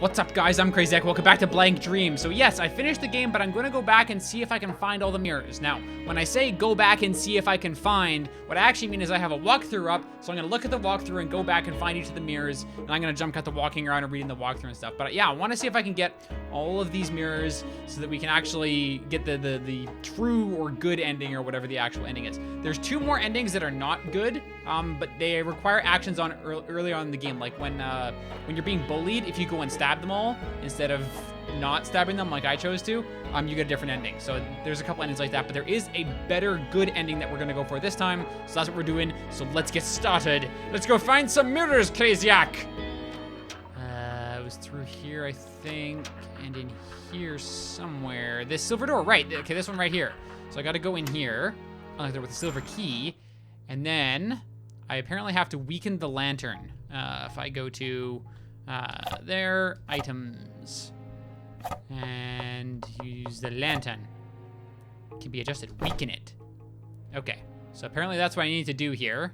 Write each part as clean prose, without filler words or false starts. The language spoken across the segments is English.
What's up, guys? I'm Craziac. Welcome back to Blank Dream. So yes, I finished the game, but I'm going to go back and see if I can find all the mirrors. Now, when I say go back and see if I can find, what I actually mean is I have a walkthrough up, so I'm going to look at the walkthrough and go back and find each of the mirrors, and I'm going to jump cut the walking around and reading the walkthrough and stuff. But yeah, I want to see if I can get all of these mirrors so that we can actually get the true or good ending, or whatever the actual ending is. There's two more endings that are not good, but they require actions on early on in the game, like when you're being bullied. If you go and stab them all instead of not stabbing them like I chose to, you get a different ending. So there's a couple endings like that, but there is a better good ending that we're gonna go for this time. So that's what we're doing. So let's get started. Let's go find some mirrors, Craziac. It was through here, I think, and in here somewhere. This silver door, right? Okay, this one right here. So I got to go in here, there with the silver key, and then I apparently have to weaken the lantern. If I go to there, items, and use the lantern. Can be adjusted, weaken it. Okay, so apparently that's what I need to do here.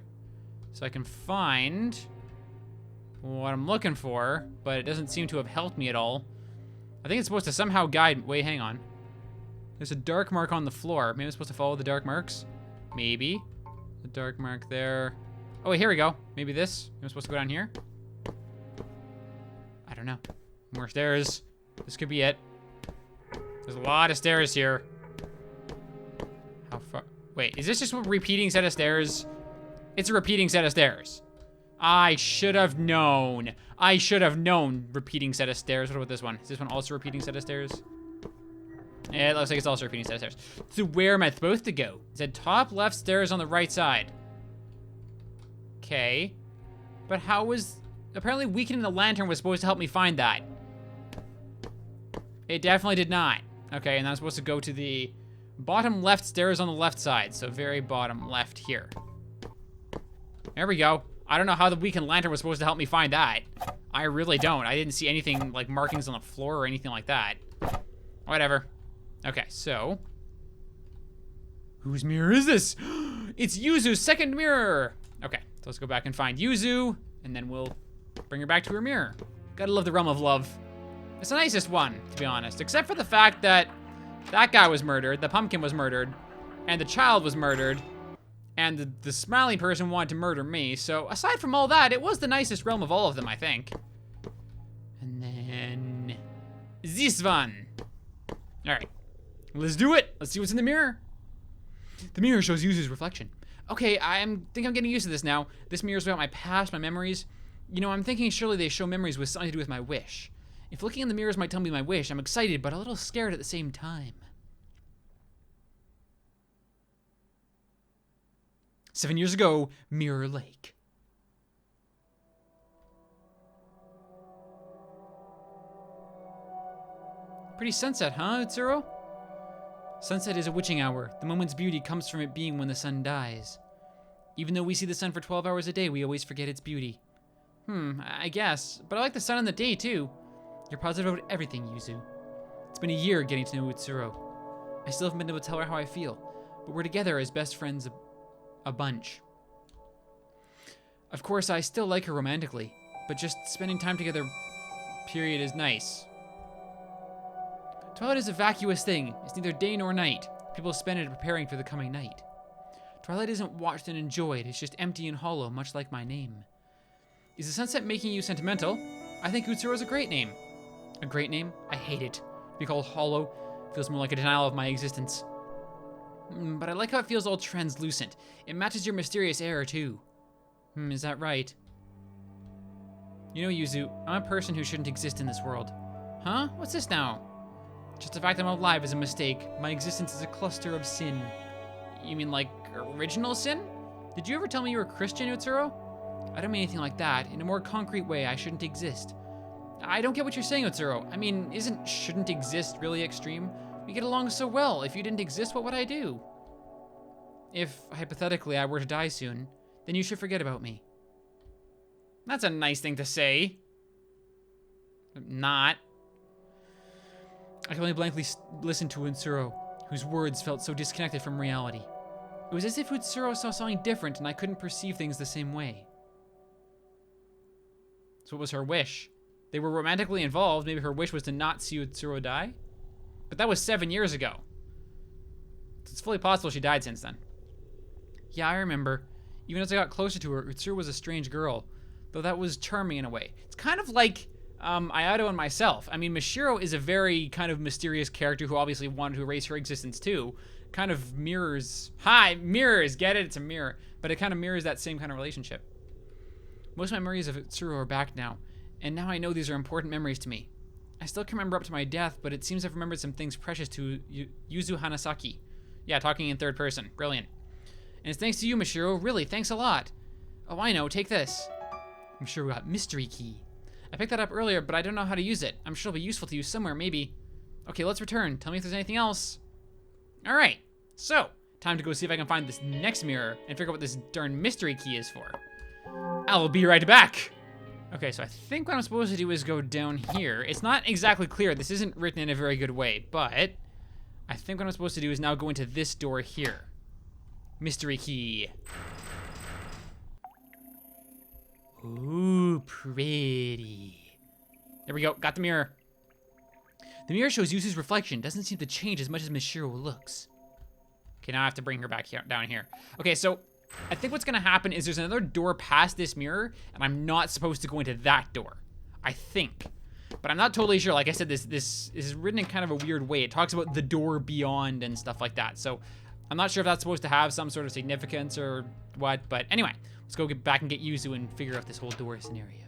So I can find what I'm looking for, but it doesn't seem to have helped me at all. I think it's supposed to somehow guide, wait, hang on. There's a dark mark on the floor. Maybe I'm supposed to follow the dark marks? Maybe. The dark mark there. Oh, wait, here we go. Maybe this? Am I supposed to go down here? I don't know. More stairs. This could be it. There's a lot of stairs here. How far? Wait, is this just a repeating set of stairs? It's a repeating set of stairs. I should have known. I should have known. Repeating set of stairs. What about this one? Is this one also a repeating set of stairs? Yeah, it looks like it's also a repeating set of stairs. So where am I supposed to go? It said top left stairs on the right side. Okay. But how was... Apparently weakening the lantern was supposed to help me find that. It definitely did not. Okay, and I'm supposed to go to the bottom left stairs on the left side. So very bottom left here. There we go. I don't know how the weakened lantern was supposed to help me find that. I really don't. I didn't see anything like markings on the floor or anything like that. Whatever. Okay, so. Whose mirror is this? It's Yuzu's second mirror. Okay, so let's go back and find Yuzu, and then we'll bring her back to her mirror. Gotta love the realm of love. It's the nicest one, to be honest, except for the fact that that guy was murdered, the pumpkin was murdered, and the child was murdered, and the smiley person wanted to murder me. So aside from all that, it was the nicest realm of all of them, I think. And then this one. All right, let's do it. Let's see what's in the mirror. The mirror shows Yuzu's reflection. Okay, I think I'm getting used to this now. This mirror's about my past, my memories. You know, I'm thinking surely they show memories with something to do with my wish. If looking in the mirrors might tell me my wish, I'm excited but a little scared at the same time. 7 years ago, Mirror Lake. Pretty sunset, huh, UTSURO? Sunset is a witching hour. The moment's beauty comes from it being when the sun dies. Even though we see the sun for 12 hours a day, we always forget its beauty. I guess. But I like the sun in the day, too. You're positive about everything, Yuzu. It's been a year getting to know UTSURO. I still haven't been able to tell her how I feel, but we're together as best friends a bunch. Of course, I still like her romantically, but just spending time together, period, is nice. Twilight is a vacuous thing. It's neither day nor night. People spend it preparing for the coming night. Twilight isn't watched and enjoyed. It's just empty and hollow, much like my name. Is the sunset making you sentimental? I think UTSURO is a great name. A great name? I hate it. To be called hollow feels more like a denial of my existence. But I like how it feels all translucent. It matches your mysterious air, too. Is that right? You know, Yuzu, I'm a person who shouldn't exist in this world. Huh? What's this now? Just the fact that I'm alive is a mistake. My existence is a cluster of sin. You mean like original sin? Did you ever tell me you were Christian, UTSURO? I don't mean anything like that. In a more concrete way, I shouldn't exist. I don't get what you're saying, UTSURO. I mean, isn't shouldn't exist really extreme? We get along so well. If you didn't exist, what would I do? If, hypothetically, I were to die soon, then you should forget about me. That's a nice thing to say. Not. I can only blankly listen to UTSURO, whose words felt so disconnected from reality. It was as if UTSURO saw something different and I couldn't perceive things the same way. So what was her wish? They were romantically involved. Maybe her wish was to not see UTSURO die. But that was 7 years ago. It's fully possible she died since then. Yeah, I remember. Even as I got closer to her, UTSURO was a strange girl. Though that was charming in a way. It's kind of like Ayato and myself. I mean, Mishiro is a very kind of mysterious character who obviously wanted to erase her existence too. Kind of mirrors... Hi, mirrors! Get it? It's a mirror. But it kind of mirrors that same kind of relationship. Most of my memories of UTSURO are back now. And now I know these are important memories to me. I still can remember up to my death, but it seems I've remembered some things precious to Yuzu Hanasaki. Yeah, talking in third person. Brilliant. And it's thanks to you, Mishiro. Really, thanks a lot. Oh, I know. Take this. Mishiro got mystery key. I picked that up earlier, but I don't know how to use it. I'm sure it'll be useful to you somewhere, maybe. Okay, let's return. Tell me if there's anything else. All right. So, time to go see if I can find this next mirror and figure out what this darn mystery key is for. I'll be right back. Okay, so I think what I'm supposed to do is go down here. It's not exactly clear. This isn't written in a very good way, but I think what I'm supposed to do is now go into this door here. Mystery key. Ooh, pretty. There we go, got the mirror. The mirror shows Yuzu's reflection. Doesn't seem to change as much as Mishiro looks. Okay, now I have to bring her back here, down here. Okay, so I think what's gonna happen is there's another door past this mirror, and I'm not supposed to go into that door. I think. But I'm not totally sure. Like I said, this is written in kind of a weird way. It talks about the door beyond and stuff like that. So I'm not sure if that's supposed to have some sort of significance or what. But anyway, let's go get back and get Yuzu and figure out this whole door scenario.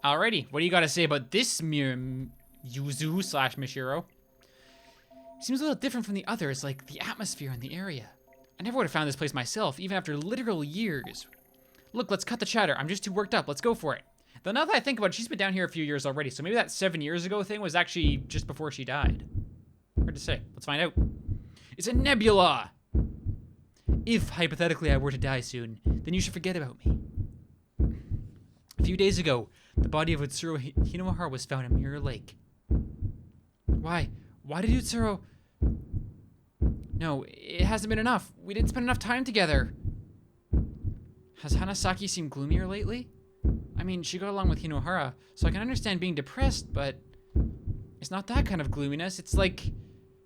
Alrighty, what do you got to say about this mirror, Yuzu / Mishiro? Seems a little different from the others, like the atmosphere in the area. I never would have found this place myself, even after literal years. Look, let's cut the chatter. I'm just too worked up. Let's go for it. Though now that I think about it, she's been down here a few years already, so maybe that 7 years ago thing was actually just before she died. Hard to say. Let's find out. It's a nebula! If, hypothetically, I were to die soon, then you should forget about me. A few days ago, the body of UTSURO Hinohara was found in Mirror Lake. Why? Why did UTSURO... No, it hasn't been enough. We didn't spend enough time together. Has Hanasaki seemed gloomier lately? I mean, she got along with Hinohara, so I can understand being depressed, but it's not that kind of gloominess. It's like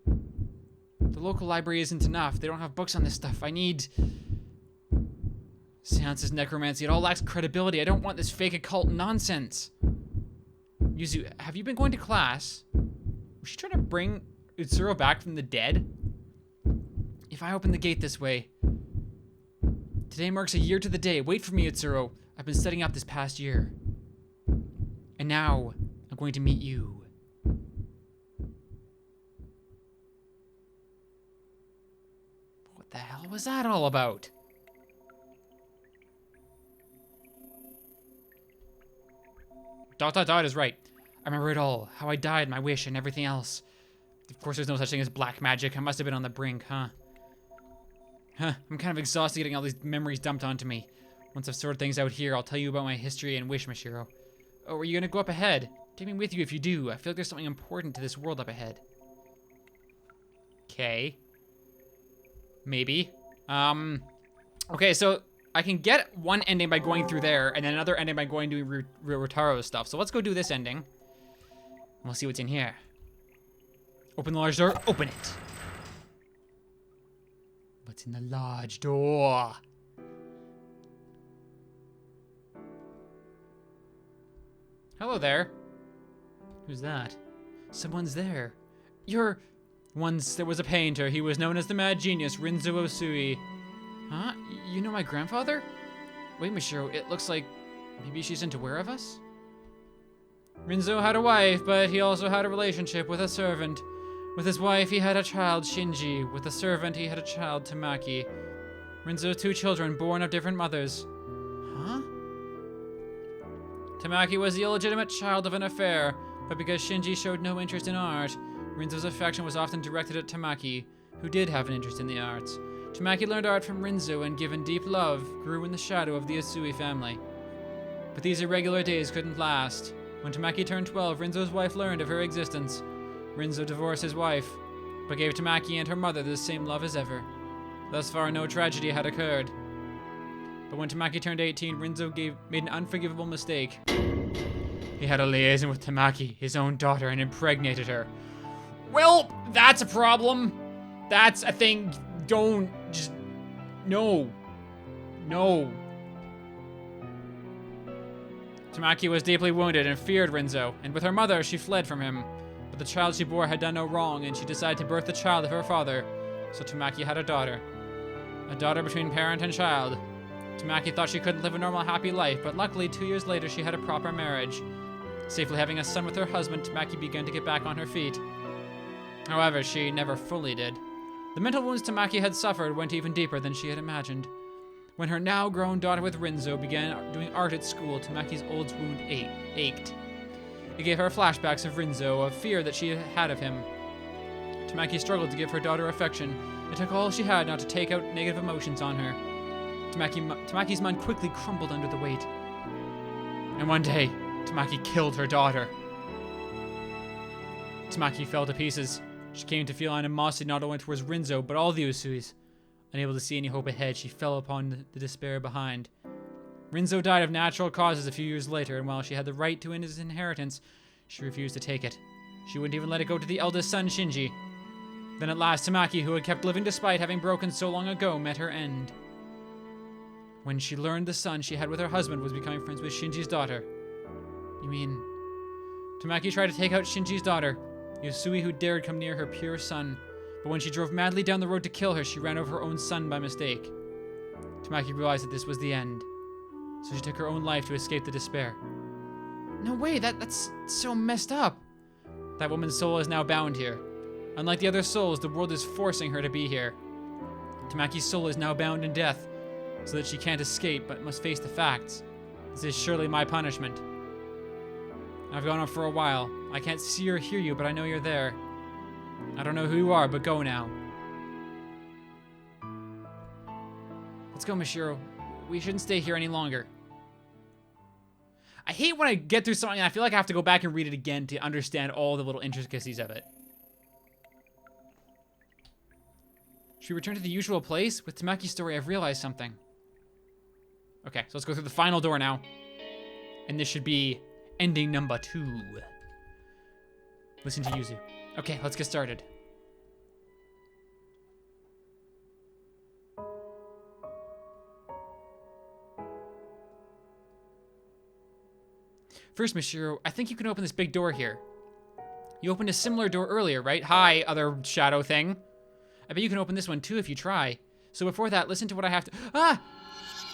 the local library isn't enough. They don't have books on this stuff. I need seances, necromancy. It all lacks credibility. I don't want this fake occult nonsense. Yuzu, have you been going to class? Was she trying to bring UTSURO back from the dead? If I open the gate this way... Today marks a year to the day. Wait for me, UTSURO. I've been setting up this past year. And now, I'm going to meet you. What the hell was that all about? Dot is right. I remember it all. How I died, my wish, and everything else. Of course, there's no such thing as black magic. I must have been on the brink, huh? I'm kind of exhausted getting all these memories dumped onto me. Once I've sorted things out here, I'll tell you about my history and wish, Mishiro. Oh, are you gonna go up ahead? Take me with you if you do. I feel like there's something important to this world up ahead. Okay. Maybe. Okay, so I can get one ending by going through there, and then another ending by going to Rotaro's stuff. So let's go do this ending. And we'll see what's in here. Open the large door. Open it. What's in the large door? Hello there. Who's that? Someone's there. You're... Once there was a painter. He was known as the mad genius, Rinzo Osui. Huh? You know my grandfather? Wait, Mishiro, it looks like maybe she's unaware of us? Rinzo had a wife, but he also had a relationship with a servant. With his wife, he had a child, Shinji. With the servant, he had a child, Tamaki. Rinzo's 2 children, born of different mothers. Huh? Tamaki was the illegitimate child of an affair, but because Shinji showed no interest in art, Rinzo's affection was often directed at Tamaki, who did have an interest in the arts. Tamaki learned art from Rinzo and, given deep love, grew in the shadow of the Osui family. But these irregular days couldn't last. When Tamaki turned 12, Rinzo's wife learned of her existence. Rinzo divorced his wife, but gave Tamaki and her mother the same love as ever. Thus far, no tragedy had occurred. But when Tamaki turned 18, Rinzo made an unforgivable mistake. He had a liaison with Tamaki, his own daughter, and impregnated her. Well, that's a problem. That's a thing. Don't just... No. No. Tamaki was deeply wounded and feared Rinzo, and with her mother, she fled from him. But the child she bore had done no wrong, and she decided to birth the child of her father. So Tamaki had a daughter. A daughter between parent and child. Tamaki thought she couldn't live a normal, happy life, but luckily 2 years later she had a proper marriage. Safely having a son with her husband, Tamaki began to get back on her feet. However, she never fully did. The mental wounds Tamaki had suffered went even deeper than she had imagined. When her now grown daughter with Rinzo began doing art at school, Tamaki's old wound ached. It gave her flashbacks of Rinzo, of fear that she had of him. Tamaki struggled to give her daughter affection. It took all she had not to take out negative emotions on her. Tamaki's mind quickly crumbled under the weight. And one day, Tamaki killed her daughter. Tamaki fell to pieces. She came to feel animosity not only towards Rinzo, but all the Usuis. Unable to see any hope ahead, she fell upon the despair behind. Rinzo died of natural causes a few years later, and while she had the right to his inheritance, she refused to take it. She wouldn't even let it go to the eldest son, Shinji. Then at last, Tamaki, who had kept living despite having broken so long ago, met her end. When she learned the son she had with her husband was becoming friends with Shinji's daughter. You mean... Tamaki tried to take out Shinji's daughter, Yusui, who dared come near her pure son. But when she drove madly down the road to kill her, she ran over her own son by mistake. Tamaki realized that this was the end, so she took her own life to escape the despair. No way, that's so messed up. That woman's soul is now bound here. Unlike the other souls, the world is forcing her to be here. Tamaki's soul is now bound in death, so that she can't escape but must face the facts. This is surely my punishment. I've gone on for a while. I can't see or hear you, but I know you're there. I don't know who you are, but go now. Let's go, Mishiro. We shouldn't stay here any longer. I hate when I get through something and I feel like I have to go back and read it again to understand all the little intricacies of it. Should we return to the usual place? With Tamaki's story, I've realized something. Okay, so let's go through the final door now. And this should be ending number 2. Listen to Yuzu. Okay, let's get started. First, Mishiro, I think you can open this big door here. You opened a similar door earlier, right? Hi, other shadow thing. I bet you can open this one too if you try. So before that, listen to what I have to... Ah!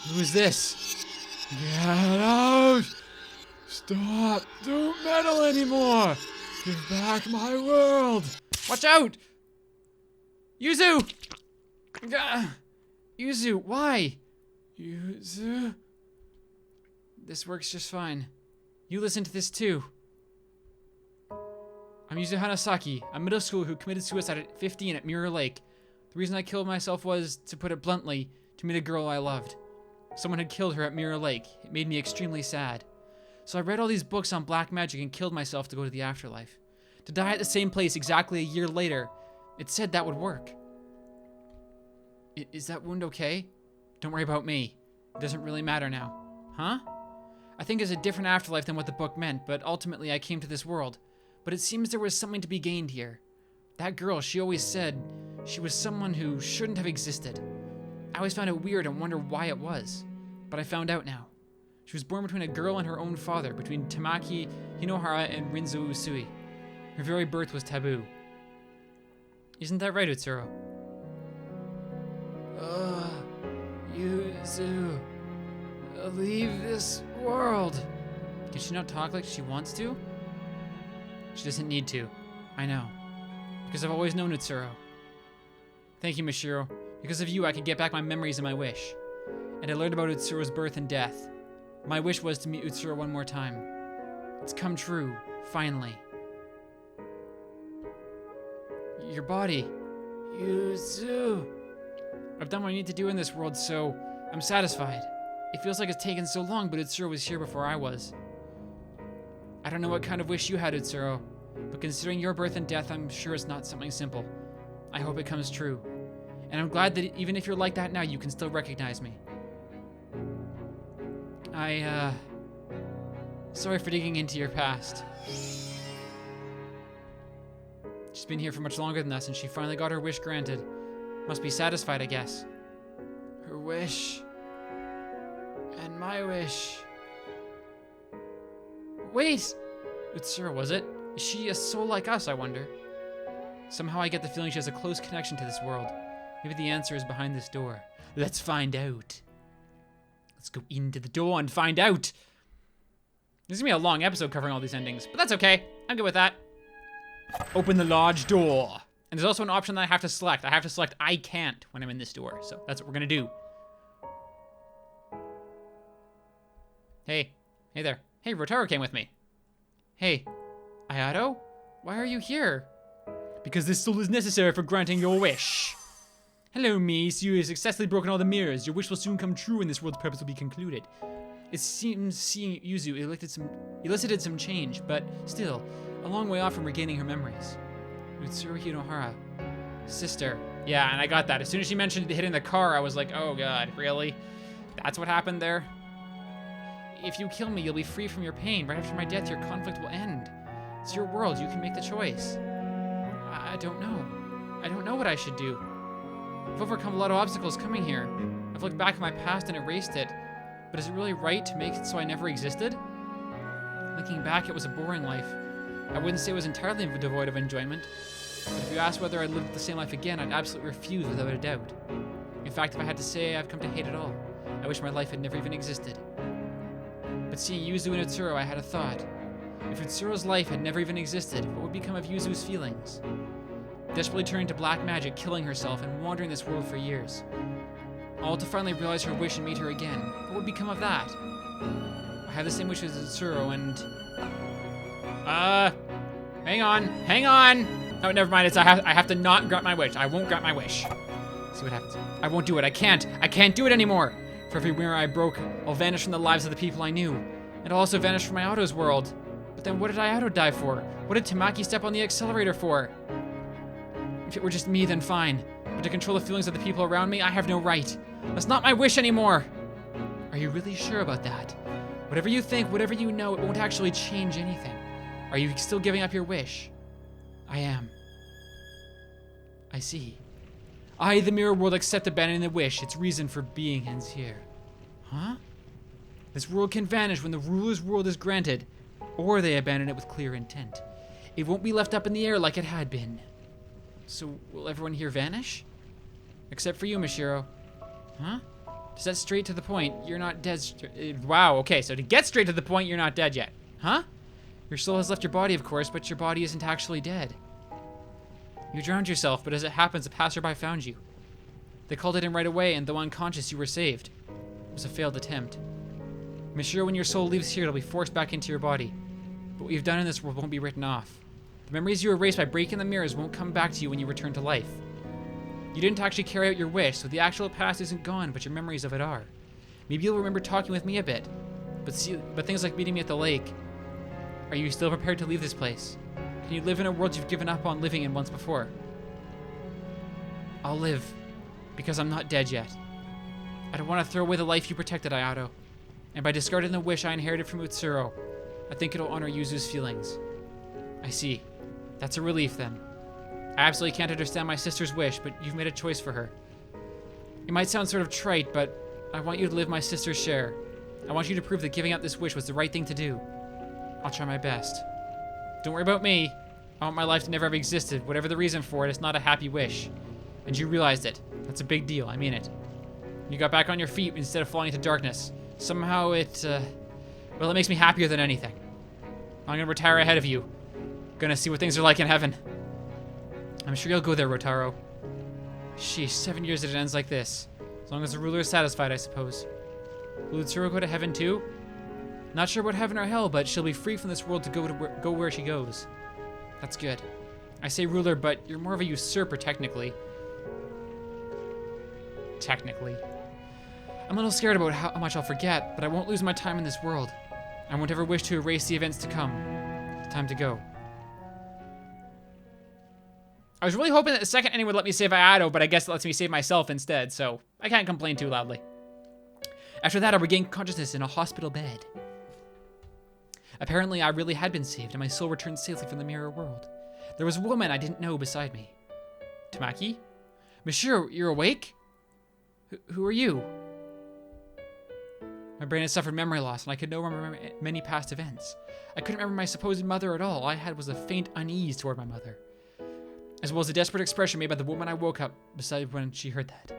Who's this? Get out! Stop! Don't meddle anymore! Give back my world! Watch out! Yuzu! Yuzu, why? Yuzu? This works just fine. You listen to this too. I'm Yuzu Hanasaki, a middle schooler who committed suicide at 15 at Mirror Lake. The reason I killed myself was, to put it bluntly, to meet a girl I loved. Someone had killed her at Mirror Lake. It made me extremely sad. So I read all these books on black magic and killed myself to go to the afterlife. To die at the same place exactly a year later, it said that would work. Is that wound okay? Don't worry about me. It doesn't really matter now. Huh? I think it's a different afterlife than what the book meant, but ultimately I came to this world. But it seems there was something to be gained here. That girl, she always said she was someone who shouldn't have existed. I always found it weird and wondered why it was. But I found out now. She was born between a girl and her own father, between Tamaki Hinohara and Rinzo Usui. Her very birth was taboo. Isn't that right, UTSURO? Yuzu, leave this world. Can she not talk like she wants to? She doesn't need to. I know. Because I've always known UTSURO. Thank you, Mishiro. Because of you, I could get back my memories and my wish. And I learned about UTSURO's birth and death. My wish was to meet UTSURO one more time. It's come true, finally. Your body. Yuzu. I've done what I need to do in this world, so I'm satisfied. It feels like it's taken so long, but UTSURO was here before I was. I don't know what kind of wish you had, UTSURO, but considering your birth and death, I'm sure it's not something simple. I hope it comes true. And I'm glad that even if you're like that now, you can still recognize me. Sorry for digging into your past. She's been here for much longer than us, and she finally got her wish granted. Must be satisfied, I guess. Her wish. And my wish. Wait! UTSURO, was it? Is she a soul like us, I wonder? Somehow I get the feeling she has a close connection to this world. Maybe the answer is behind this door. Let's find out. Let's go into the door and find out. This is gonna be a long episode covering all these endings, but that's okay. I'm good with that. Open the large door. And there's also an option that I have to select. I have to select I can't when I'm in this door, so that's what we're gonna do. Hey. Hey there. Hey, Rotaro came with me. Hey. Ayato? Why are you here? Because this soul is necessary for granting your wish. Hello, Mies. You have successfully broken all the mirrors. Your wish will soon come true and this world's purpose will be concluded. It seems seeing Yuzu elicited some change, but still, a long way off from regaining her memories. UTSURO Hinohara. Sister. Yeah, and I got that. As soon as she mentioned hitting the car, I was like, oh god, really? That's what happened there? If you kill me, you'll be free from your pain. Right after my death, your conflict will end. It's your world. You can make the choice. I don't know. I don't know what I should do. I've overcome a lot of obstacles coming here. I've looked back at my past and erased it. But is it really right to make it so I never existed? Looking back, it was a boring life. I wouldn't say it was entirely devoid of enjoyment. But if you ask whether I'd live the same life again, I'd absolutely refuse without a doubt. In fact, if I had to say, I've come to hate it all. I wish my life had never even existed. But seeing Yuzu and UTSURO, I had a thought. If UTSURO's life had never even existed, what would become of Yuzu's feelings? Desperately turning to black magic, killing herself, and wandering this world for years. All to finally realize her wish and meet her again. What would become of that? I have the same wish as UTSURO and... hang on! Oh, never mind, I have to not grant my wish. I won't grant my wish. See what happens. I won't do it, I can't do it anymore! For every mirror I broke, I'll vanish from the lives of the people I knew. And I'll also vanish from Ayato's world. But then what did Ayato die for? What did Tamaki step on the accelerator for? If it were just me, then fine. But to control the feelings of the people around me, I have no right. That's not my wish anymore! Are you really sure about that? Whatever you think, whatever you know, it won't actually change anything. Are you still giving up your wish? I am. I see. I, the mirror world, accept abandoning the wish. Its reason for being ends here. Huh? This world can vanish when the ruler's world is granted, or they abandon it with clear intent. It won't be left up in the air like it had been. So, will everyone here vanish? Except for you, Mishiro. Huh? Is that straight to the point? You're not dead. Wow, okay, so to get straight to the point, you're not dead yet. Huh? Your soul has left your body, of course, but your body isn't actually dead. You drowned yourself, but as it happens, a passerby found you. They called it in right away, and though unconscious, you were saved. It was a failed attempt. Mishiro, when your soul leaves here, it'll be forced back into your body. But what you've done in this world won't be written off. The memories you erased by breaking the mirrors won't come back to you when you return to life. You didn't actually carry out your wish, so the actual past isn't gone, but your memories of it are. Maybe you'll remember talking with me a bit, but things like meeting me at the lake. Are you still prepared to leave this place? Can you live in a world you've given up on living in once before? I'll live, because I'm not dead yet. I don't want to throw away the life you protected, Ayato. And by discarding the wish I inherited from UTSURO, I think it'll honor Yuzu's feelings. I see. That's a relief then. I absolutely can't understand my sister's wish, but you've made a choice for her. It might sound sort of trite, but I want you to live my sister's share. I want you to prove that giving up this wish was the right thing to do. I'll try my best. Don't worry about me. I want my life to never have existed. Whatever the reason for it, it's not a happy wish. And you realized it. That's a big deal, I mean it. You got back on your feet instead of falling into darkness. Somehow it makes me happier than anything. I'm gonna retire ahead of you. Gonna see what things are like in heaven. I'm sure you'll go there, Rotaro. Sheesh, 7 years that it ends like this. As long as the ruler is satisfied, I suppose. Will UTSURO go to heaven too? Not sure about heaven or hell, but she'll be free from this world to go where she goes. That's good. I say ruler, but you're more of a usurper, technically. Technically. I'm a little scared about how much I'll forget, but I won't lose my time in this world. I won't ever wish to erase the events to come. It's time to go. I was really hoping that the second ending would let me save Ayato, but I guess it lets me save myself instead, so I can't complain too loudly. After that, I regained consciousness in a hospital bed. Apparently, I really had been saved, and my soul returned safely from the mirror world. There was a woman I didn't know beside me. Tamaki? Monsieur, you're awake? Who are you? My brain had suffered memory loss, and I could no longer remember many past events. I couldn't remember my supposed mother at all. All I had was a faint unease toward my mother, as well as a desperate expression made by the woman I woke up beside when she heard that.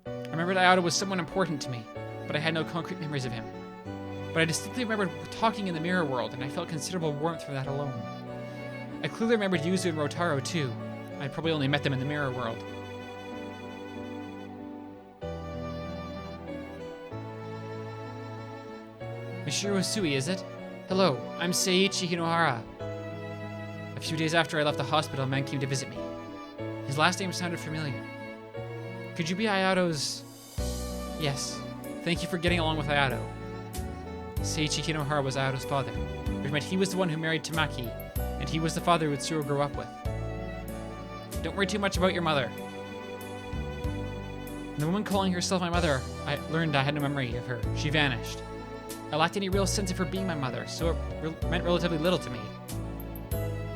I remembered Ayato was someone important to me, but I had no concrete memories of him. But I distinctly remembered talking in the mirror world, and I felt considerable warmth from that alone. I clearly remembered Yuzu and Rotaro too. I'd probably only met them in the mirror world. Monsieur Usui, is it? Hello, I'm Seiichi Hinohara. A few days after I left the hospital, a man came to visit me. His last name sounded familiar. Could you be Ayato's... Yes. Thank you for getting along with Ayato. Seiichi Hinohara was Ayato's father, which meant he was the one who married Tamaki, and he was the father UTSURO grew up with. Don't worry too much about your mother. The woman calling herself my mother, I learned I had no memory of her. She vanished. I lacked any real sense of her being my mother, so it meant relatively little to me.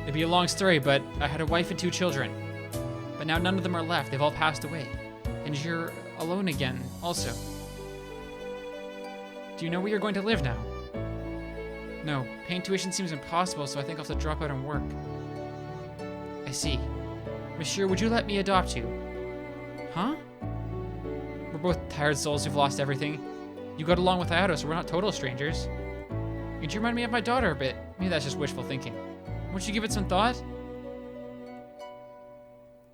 It'd be a long story, but I had a wife and 2 children. But now none of them are left. They've all passed away. And you're alone again, also. Do you know where you're going to live now? No, paying tuition seems impossible, so I think I'll have to drop out and work. I see. Monsieur, would you let me adopt you? Huh? We're both tired souls who've lost everything. You got along with Ayato, so we're not total strangers. Could you remind me of my daughter a bit? Maybe that's just wishful thinking. Won't you give it some thought?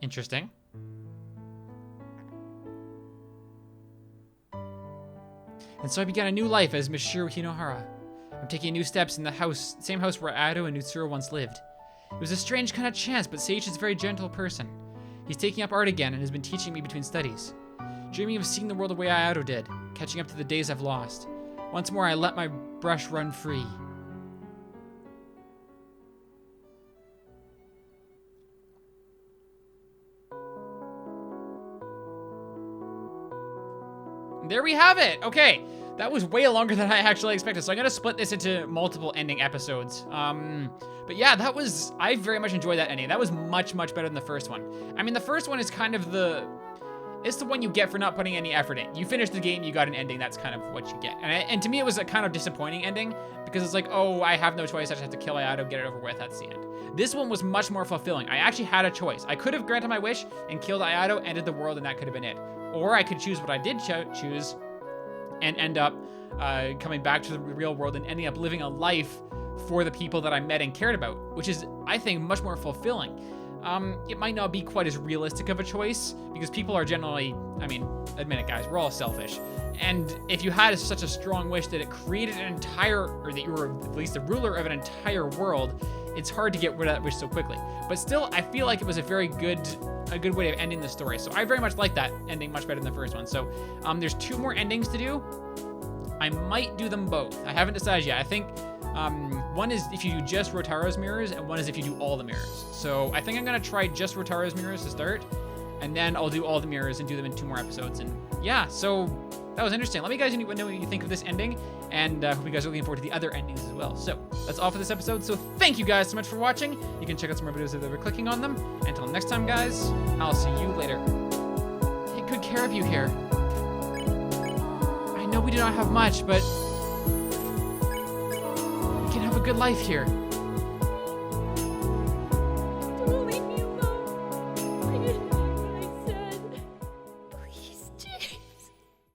Interesting. And so I began a new life as Monsieur Hinohara. I'm taking new steps in the same house where Ayato and UTSURO once lived. It was a strange kind of chance, but Seiichi's a very gentle person. He's taking up art again and has been teaching me between studies. Dreaming of seeing the world the way Ayato did, catching up to the days I've lost. Once more, I let my brush run free. There we have it. Okay, that was way longer than I actually expected. So I'm gonna split this into multiple ending episodes. But yeah, I very much enjoyed that ending. That was much, much better than the first one. I mean, the first one is kind of it's the one you get for not putting any effort in. You finish the game, you got an ending, that's kind of what you get. And to me, it was a kind of disappointing ending because it's like, oh, I have no choice. I just have to kill Ayato, get it over with, that's the end. This one was much more fulfilling. I actually had a choice. I could have granted my wish and killed Ayato, ended the world, and that could have been it. Or I could choose what I did choose and end up coming back to the real world and ending up living a life for the people that I met and cared about, which is, I think, much more fulfilling. It might not be quite as realistic of a choice because people are generally, I mean, admit it guys, we're all selfish. And if you had such a strong wish that it created an entire, or that you were at least the ruler of an entire world, it's hard to get rid of that wish so quickly. But still, I feel like it was a good way of ending the story. So I very much like that ending much better than the first one. So there's 2 more endings to do. I might do them both. I haven't decided yet. I think one is if you do just Rotaro's mirrors, and one is if you do all the mirrors. So I think I'm gonna try just Rotaro's mirrors to start, and then I'll do all the mirrors and do them in 2 more episodes. And yeah, so that was interesting. Let me guys know what you think of this ending, and hope you guys are looking forward to the other endings as well. So that's all for this episode. So thank you guys so much for watching. You can check out some more videos if you're clicking on them. Until next time, guys, I'll see you later. Take good care of you here. I know we do not have much, but we can have a good life here.